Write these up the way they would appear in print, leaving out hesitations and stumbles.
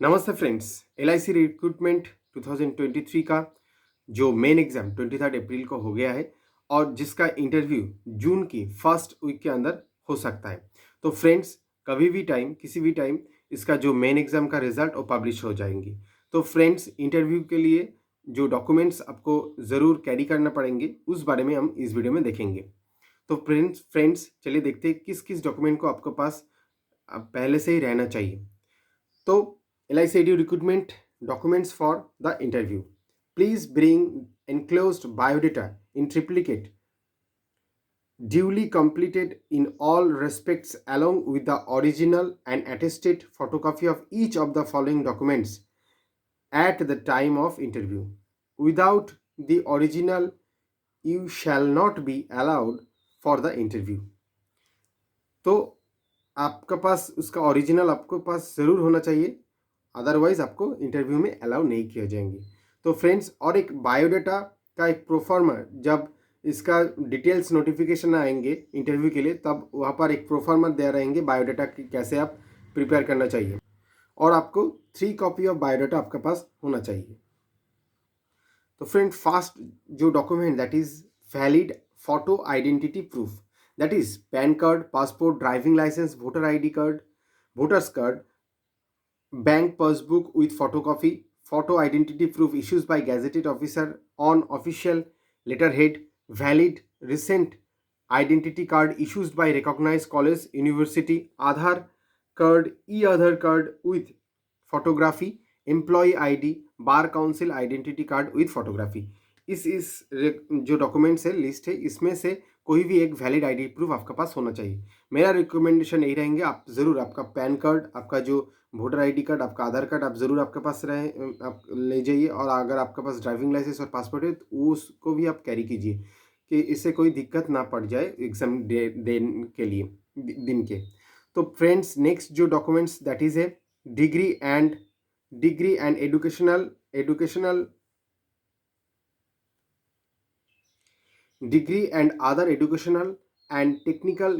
नमस्ते friends. LIC recruitment 2023 का जो मेन एग्ज़ाम 23 अप्रैल को हो गया है और जिसका इंटरव्यू जून की फर्स्ट वीक के अंदर हो सकता है। तो फ्रेंड्स, कभी भी टाइम किसी भी टाइम इसका जो मेन एग्ज़ाम का रिज़ल्ट वो पब्लिश हो जाएंगी। तो फ्रेंड्स, इंटरव्यू के लिए जो डॉक्यूमेंट्स आपको ज़रूर कैरी करना पड़ेंगे उस बारे में हम इस वीडियो में देखेंगे। तो फ्रेंड्स चलिए देखते हैं किस किस डॉक्यूमेंट को आपके पास पहले से ही रहना चाहिए। तो LIC Edu recruitment documents for the interview. Please bring enclosed biodata in triplicate, duly completed in all respects, along with the original and attested photocopy of each of the following documents at the time of interview. Without the original, you shall not be allowed for the interview. तो आपका पास उसका original आपको पास ज़रूर होना चाहिए, otherwise आपको interview में allow नहीं किया जाएंगे। तो फ्रेंड्स, और एक बायोडाटा का एक प्रोफार्मा, जब इसका डिटेल्स नोटिफिकेशन आएंगे इंटरव्यू के लिए, तब वहाँ पर एक प्रोफार्मा दे रहेंगे बायोडाटा की कैसे आप प्रिपेयर करना चाहिए, और आपको 3 कॉपी ऑफ बायोडाटा आपके पास होना चाहिए। तो फ्रेंड, फर्स्ट जो document that is valid photo identity proof, that is PAN card, passport, driving licence, voter ID card, voters card, bank passbook with photocopy, photo identity proof issued by gazetted officer on official letterhead, valid recent identity card issued by recognized college, university, Aadhaar card, e-Aadhaar card with photography, employee ID, bar council identity card with photography. इस जो documents है list है, इसमें से कोई भी एक valid ID proof आपके पास होना चाहिए। मेरा रिकमेंडेशन यही रहेंगे, आप ज़रूर आपका पैन कार्ड, आपका जो वोटर ID कार्ड, आपका आधार कार्ड आप ज़रूर आपके पास रहे, आप ले जाइए। और अगर आपके पास ड्राइविंग लाइसेंस और पासपोर्ट है तो उसको भी आप कैरी कीजिए कि इससे कोई दिक्कत ना पड़ जाए एग्जाम देने के लिए दिन के। तो फ्रेंड्स, नेक्स्ट जो डॉक्यूमेंट्स दैट इज है degree and educational degree and other educational and technical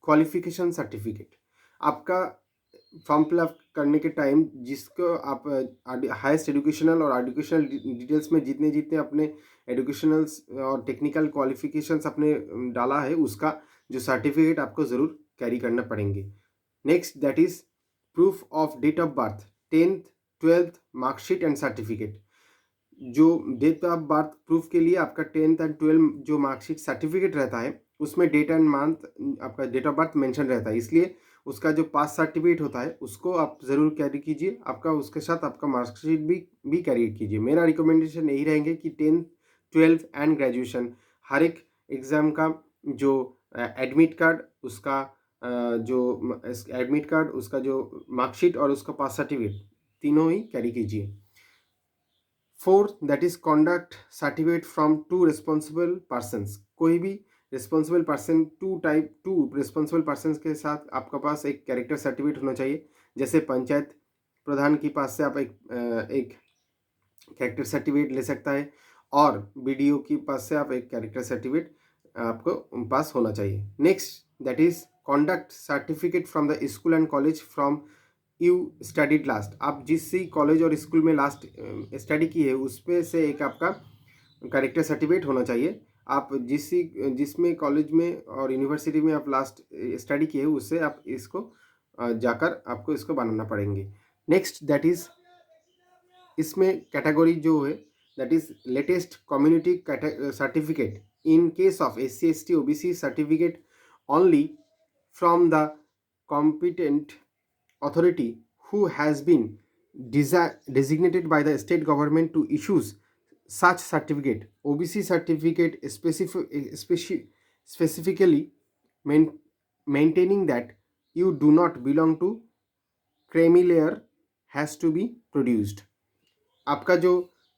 qualification certificate. आपका फॉर्म फिलअप करने के टाइम जिसको आप हाईएस्ट एजुकेशनल और एजुकेशनल डिटेल्स में जितने जितने अपने एजुकेशनल और टेक्निकल क्वालिफिकेशंस अपने डाला है, उसका जो सर्टिफिकेट आपको ज़रूर कैरी करना पड़ेंगे। Next that is proof of date of birth, 10th 12th marksheet and certificate. जो डेट ऑफ बर्थ प्रूफ के लिए आपका 10th एंड 12th जो मार्कशीट सर्टिफिकेट रहता है, उसमें डेट एंड मंथ आपका डेट ऑफ बर्थ मेंशन रहता है, इसलिए उसका जो पास सर्टिफिकेट होता है उसको आप ज़रूर कैरी कीजिए। आपका उसके साथ आपका मार्कशीट भी कैरी कीजिए। मेरा रिकमेंडेशन यही रहेंगे कि 10th 12th एंड ग्रेजुएशन हर एक एग्ज़ाम का जो एडमिट कार्ड, उसका जो एडमिट कार्ड, उसका जो मार्कशीट और उसका पास सर्टिफिकेट, तीनों ही कैरी कीजिए। Fourth that is conduct certificate from two responsible persons. कोई भी responsible person, two responsible person के साथ आपका पास एक कैरेक्टर सर्टिफिकेट होना चाहिए। जैसे पंचायत प्रधान के पास से आप एक कैरेक्टर सर्टिफिकेट ले सकता है, और BDO के पास से आप एक कैरेक्टर सर्टिफिकेट आपको पास होना चाहिए। Next that is conduct certificate from the school and college from you studied last. आप जिस कॉलेज और स्कूल में लास्ट स्टडी की है उसमें से एक आपका कैरेक्टर सर्टिफिकेट होना चाहिए। आप जिसमें कॉलेज में और यूनिवर्सिटी में आप लास्ट स्टडी किए उससे आप इसको जाकर आपको इसको बनाना पड़ेंगे। नेक्स्ट दैट इज, इसमें कैटेगरी जो है that is latest community certificate in case of SC ST OBC certificate only from the competent authority who has been designated by the state government to issue such certificate. OBC certificate specifically maintaining that you do not belong to creamy layer has to be produced. आपका जो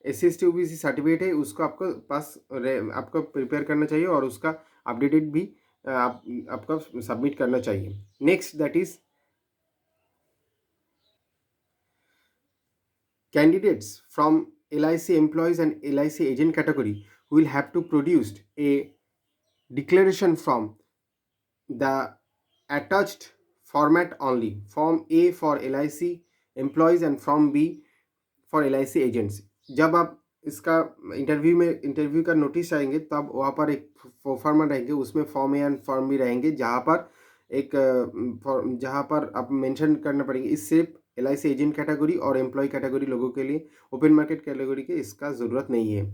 SC ST OBC certificate है उसको आपको पास आपको prepare करना चाहिए, और उसका अपडेटेड भी आपका सबमिट करना चाहिए। Next that is candidates from LIC employees and LIC agent category will have to produce a declaration from the attached format only. Form A for LIC employees and form B for LIC agents. जब आप इसका interview का notice आएंगे तब वहाँ पर एक form रहेंगे, उसमें form A and form B रहेंगे, जहाँ पर एक जहाँ पर आप मेंशन करना पड़ेंगे। इस सिर्फ LIC एजेंट कैटेगरी और एम्प्लॉय कैटेगरी लोगों के लिए, ओपन मार्केट कैटेगरी के इसका ज़रूरत नहीं है।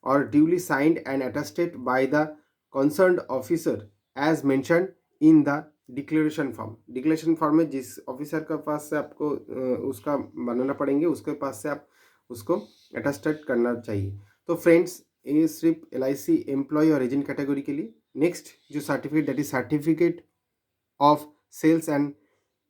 और duly signed and attested by the concerned officer as mentioned in the declaration form. Declaration form में जिस ऑफिसर के पास से आपको उसका बनाना पड़ेंगे, उसके पास से आप उसको अटेस्टेड करना चाहिए। तो फ्रेंड्स, ये सिर्फ LIC एम्प्लॉय और एजेंट कैटेगरी के लिए। नेक्स्ट जो certificate, that is certificate of sales and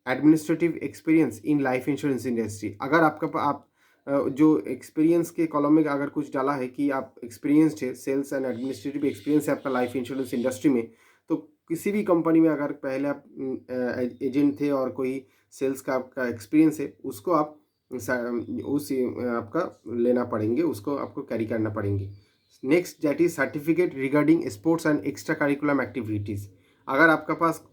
administrative experience in life insurance industry. अगर आप जो एक्सपीरियंस के कॉलम में अगर कुछ डाला है कि आप एक्सपीरियंस्ड है, सेल्स एंड एडमिनिस्ट्रेटिव एक्सपीरियंस है आपका लाइफ इंश्योरेंस इंडस्ट्री में, तो किसी भी कंपनी में अगर पहले आप एजेंट थे और कोई सेल्स का आपका एक्सपीरियंस है, उसको आप आपका लेना पड़ेंगे, उसको आपको कैरी करना पड़ेंगे। Next that is certificate regarding sports and extra curriculum activities. अगर आपका पास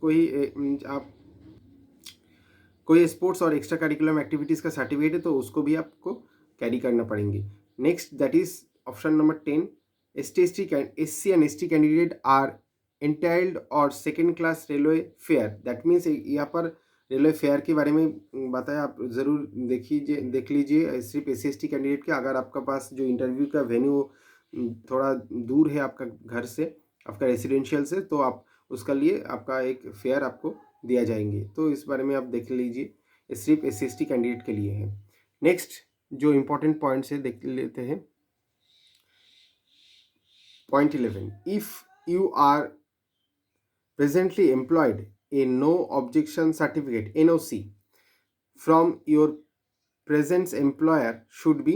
कोई स्पोर्ट्स और एक्स्ट्रा करिकुलम एक्टिविटीज़ का सर्टिफिकेट है तो उसको भी आपको कैरी करना पड़ेंगे। Next that is option number 10, SC and ST candidate are entitled और second class railway fare. That means यहाँ पर रेलवे फेयर के बारे में बताया, आप ज़रूर देख लीजिए। सिर्फ SC ST कैंडिडेट के, अगर आपका पास जो इंटरव्यू का वेन्यू थोड़ा दूर है आपका घर से, आपका रेसिडेंशियल से, तो आप उसका लिए आपका एक फेयर आपको दिया जाएंगे। तो इस बारे में आप देख लीजिए, ये सिर्फ SC ST कैंडिडेट के लिए है। नेक्स्ट जो इम्पोर्टेंट पॉइंट्स है देख लेते हैं। Point 11, if you are presently employed, a no objection certificate NOC from your present employer should be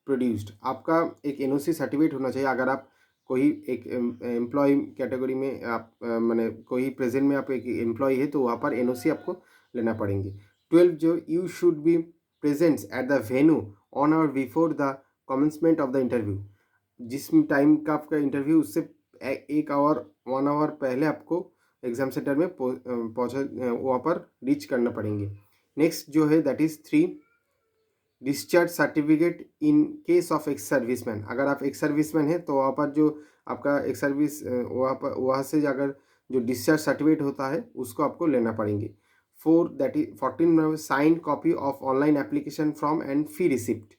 produced। आपका एक NOC सर्टिफिकेट होना चाहिए। अगर आप कोई एक एम्प्लॉय कैटेगरी में आप माने कोई प्रेजेंट में आप एक एम्प्लॉय है, तो वहाँ पर NOC आपको लेना पड़ेंगे। 12 जो you should be present at the venue on or before the commencement of the interview. जिस टाइम का आपका इंटरव्यू, उससे 1 आवर पहले आपको एग्जाम सेंटर में वहाँ पर रीच करना पड़ेंगे। नेक्स्ट जो है that is 3, discharge certificate in case of ex serviceman. अगर आप एक्स सर्विसमैन है तो वहाँ पर जो आपका एक्स सर्विस वहाँ से अगर जो डिस्चार्ज सर्टिफिकेट होता है उसको आपको लेना पड़ेंगे। 4 that is 14 signed copy of online application form and fee receipt.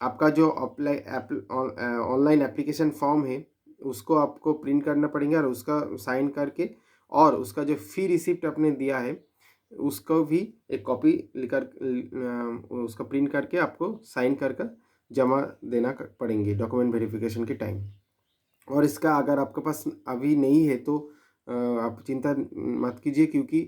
आपका जो ऑनलाइन एप्लीकेशन फॉर्म है उसको आपको प्रिंट करना पड़ेगा और उसका साइन करके, और उसका जो फ़ी रिसिप्ट आपने दिया है उसको भी एक कॉपी लेकर उसका प्रिंट करके आपको साइन कर जमा देना पड़ेंगे डॉक्यूमेंट वेरिफिकेशन के टाइम। और इसका अगर आपके पास अभी नहीं है तो आप चिंता मत कीजिए, क्योंकि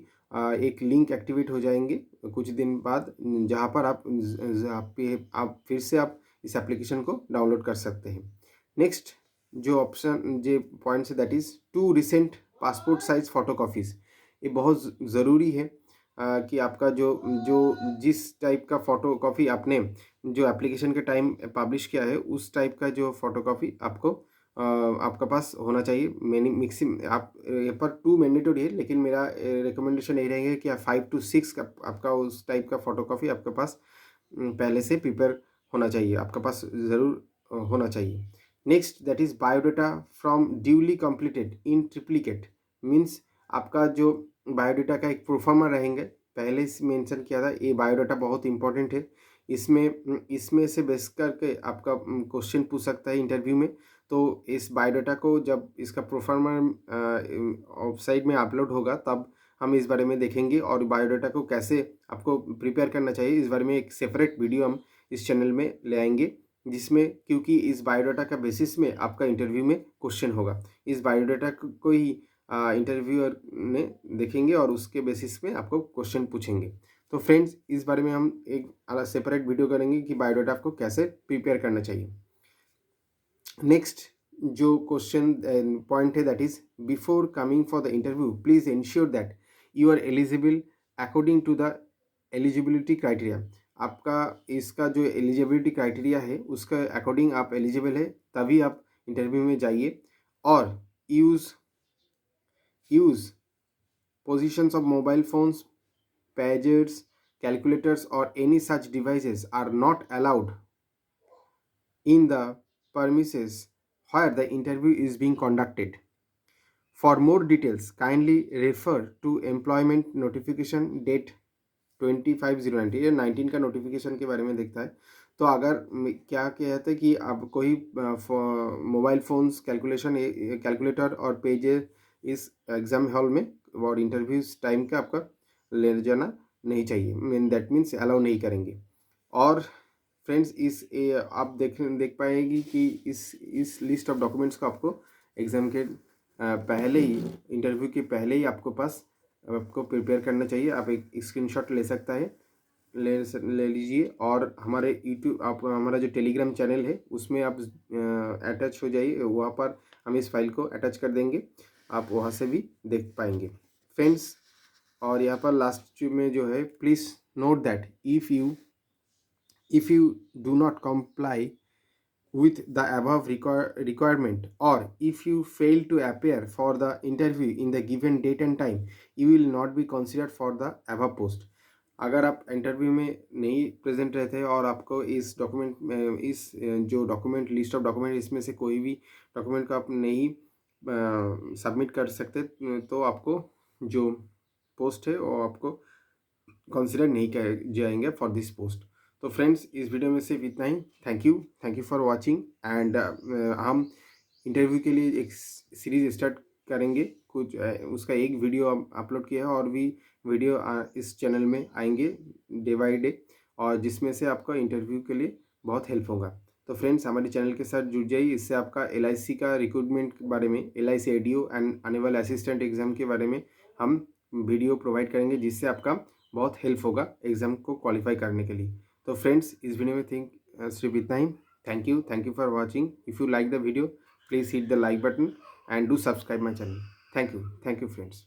एक लिंक एक्टिवेट हो जाएंगे कुछ दिन बाद, जहाँ पर आप फिर से आप इस एप्लीकेशन को डाउनलोड कर सकते हैं। नेक्स्ट जो ऑप्शन जो पॉइंट्स है that is 2 recent passport size photocopies. ये बहुत ज़रूरी है कि आपका जो जिस टाइप का फ़ोटोकॉपी आपने जो एप्लीकेशन के टाइम पब्लिश किया है उस टाइप का जो फ़ोटोकॉपी आपको आपका पास होना चाहिए। आप यहाँ पर 2 मैंडेटरी है, लेकिन मेरा रिकमेंडेशन यही रहेगा कि 5 to 6 का आपका उस टाइप का फ़ोटोकॉपी आपके पास पहले से प्रिपेयर होना चाहिए, आपके पास ज़रूर होना चाहिए। Next that is biodata from duly completed in triplicate. Means आपका जो बायोडाटा का एक प्रोफार्मा रहेंगे, पहले से मेंशन किया था, ये बायोडाटा बहुत इंपॉर्टेंट है। इसमें से बेस करके आपका क्वेश्चन पूछ सकता है इंटरव्यू में। तो इस बायोडाटा को जब इसका प्रोफार्मा वेबसाइट में अपलोड होगा तब हम इस बारे में देखेंगे, और बायोडाटा को कैसे आपको प्रिपेयर करना चाहिए इस बारे में एक सेपरेट वीडियो हम इस चैनल में ले आएंगे, जिसमें क्योंकि इस बायोडाटा का बेसिस में आपका इंटरव्यू में क्वेश्चन होगा। इस बायोडाटा को ही इंटरव्यूअर ने देखेंगे और उसके बेसिस में आपको क्वेश्चन पूछेंगे। तो फ्रेंड्स, इस बारे में हम एक अलग सेपरेट वीडियो करेंगे कि बायोडाटा आपको कैसे प्रिपेयर करना चाहिए। नेक्स्ट जो क्वेश्चन पॉइंट है that is before coming for the interview please ensure that you are eligible according to the eligibility criteria. आपका इसका जो एलिजिबिलिटी क्राइटेरिया है उसका अकॉर्डिंग आप एलिजिबल है, तभी आप इंटरव्यू में जाइए। और use positions of mobile phones, pagers, calculators or any such devices are not allowed in the premises where the interview is being conducted. For more details, kindly refer to employment notification date 25/019। ये 19 का notification के बारे में देखता है। तो अगर क्या कहते हैं कि अब कोई मोबाइल फ़ोन्स कैलकुलेटर और पेजेस इस एग्ज़ाम हॉल में और इंटरव्यूज़ टाइम का आपका ले जाना नहीं चाहिए, दैट मीन्स अलाउ नहीं करेंगे। और फ्रेंड्स आप देख पाएगी कि इस लिस्ट ऑफ डॉक्यूमेंट्स को आपको एग्ज़ाम के पहले ही, इंटरव्यू के पहले ही आपको प्रिपेयर करना चाहिए। आप एक स्क्रीनशॉट ले सकता है, ले लीजिए और हमारे यूट्यूब, आप हमारा जो टेलीग्राम चैनल है उसमें आप अटैच हो जाइए, वहाँ पर हम इस फाइल को अटैच कर देंगे, आप वहाँ से भी देख पाएंगे फ्रेंड्स। और यहाँ पर लास्ट में जो है, please note that if you do not comply with the above requirement, or if you fail to appear for the interview in the given date and time, you will not be considered for the above post। अगर आप interview में नहीं present रहते और आपको इस जो document list of document इसमें से कोई भी डॉक्यूमेंट को आप नहीं सबमिट कर सकते, तो आपको जो पोस्ट है वो आपको कंसिडर नहीं किए जाएंगे फॉर दिस पोस्ट। तो फ्रेंड्स, इस वीडियो में सिर्फ इतना ही। Thank you for watching. And हम इंटरव्यू के लिए एक सीरीज स्टार्ट करेंगे, कुछ उसका एक वीडियो अपलोड किया है और भी वीडियो इस चैनल में आएंगे डे बाय डे, और जिसमें से आपका इंटरव्यू के लिए बहुत हेल्प होगा। तो फ्रेंड्स, हमारे चैनल के साथ जुड़ जाइए, इससे आपका LIC का रिक्रूटमेंट के बारे में, LIC ADO एंड आने वाले असिस्टेंट एग्ज़ाम के बारे में हम वीडियो प्रोवाइड करेंगे, जिससे आपका बहुत हेल्प होगा एग्ज़ाम को क्वालिफाई करने के लिए। तो फ्रेंड्स, इस वीडियो में सिर्फ इतना ही। Thank you for watching. If you like the video, please hit the like button and do subscribe my channel। Thank you friends.